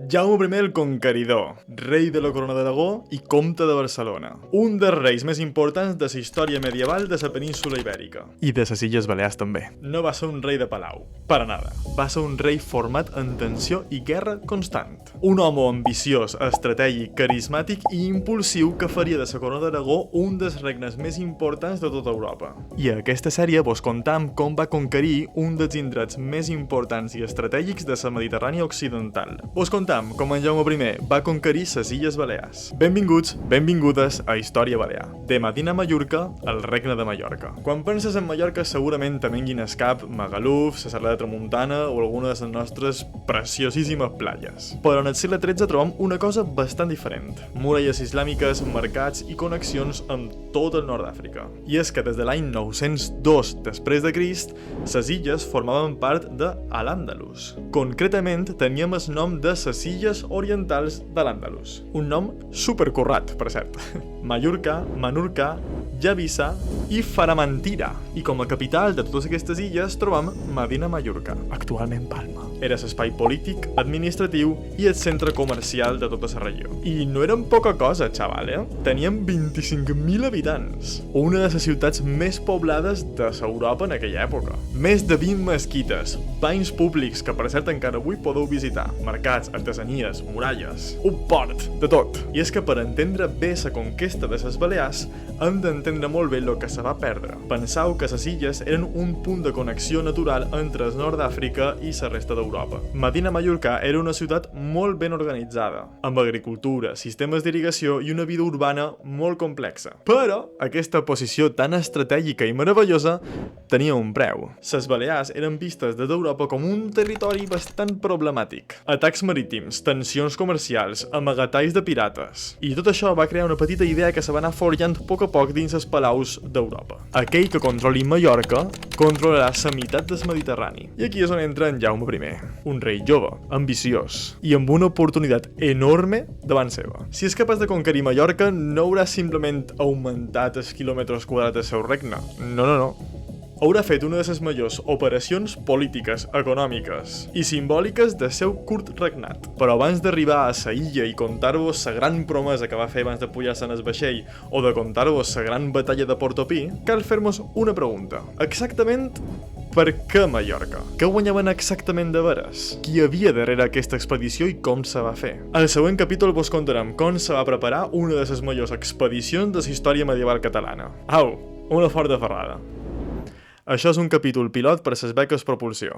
Jaume I el Conqueridor, rei de la Corona d'Aragó i comte de Barcelona. Un dels reis més importants de la història medieval de la península Ibèrica. I de les Illes Balears també. No va ser un rei de palau, para nada. Va ser un rei format en tensió i guerra constant. Un home ambiciós, estratègic, carismàtic i impulsiu que faria de la Corona d'Aragó un dels regnes més importants de tota Europa. I a aquesta sèrie vos contam com va conquerir un dels indrets més importants i estratègics de la Mediterrània occidental. Vos contam com en Jaume I va conquerir les Illes Balears. Benvinguts, benvingudes a Història Balear. De Medina a Mallorca, el regne de Mallorca. Quan penses en Mallorca segurament te venguin al cap Magaluf, la Serra de Tramuntana o alguna de les nostres preciosíssimes platges. Però en el segle XIII trobam una cosa bastant diferent. Muralles islàmiques, mercats i connexions amb tot el nord d'Àfrica. I és que des de l'any 902 després de Crist, les illes formaven part de Al-Àndalus. Concretament teníem el nom de les Illes Orientals de l'Àndalus. Un nom supercurrat, per cert. Mallorca, Menorca, Javisa i Faramantira. I com a capital de totes aquestes illes trobam Medina Mallorca, actualment Palma. Era l'espai polític, administratiu i el centre comercial de tota la regió. I no eren poca cosa, xaval, Teníem 25.000 habitants. Una de les ciutats més poblades de Europa en aquella època. Més de 20 mesquites, banys públics que per cert encara avui podeu visitar, mercats, artesanies, muralles, un port, de tot. I és que per entendre bé la conquesta de les Balears hem d'entendre molt bé el que se va perdre. Pensau que les illes eren un punt de connexió natural entre el nord d'Àfrica i la resta d'Europa. Medina Mallorca era una ciutat molt ben organitzada, amb agricultura, sistemes d'irrigació i una vida urbana molt complexa. Però aquesta posició tan estratègica i meravellosa tenia un preu. Les Balears eren vistes des d'Europa com un territori bastant problemàtic. Atacs marítims, tensions comercials, amagatalls de pirates. I tot això va crear una petita idea que se va anar forjant a poc a poc dins els palaus d'Europa. Aquell que controli Mallorca controlarà la meitat del Mediterrani. I aquí és on entra en Jaume I, un rei jove, ambiciós i amb una oportunitat enorme davant seva. Si és capaç de conquerir Mallorca, no haurà simplement augmentat els quilòmetres quadrats del seu regne. No. Haurà fet una de les majors operacions polítiques, econòmiques i simbòliques del seu curt regnat. Però abans d'arribar a la illa i contar-vos la gran promesa que va fer abans de pujar-se en el vaixell o de contar-vos la gran batalla de Portopí, cal fer-nos una pregunta. Exactament per què Mallorca? Què guanyaven exactament de veres? Qui havia darrere aquesta expedició i com se va fer? Al següent capítol vos contarem com se va preparar una de les majors expedicions de la història medieval catalana. Au, una forta ferrada. Això és un capítol pilot per a les beques Propulsió.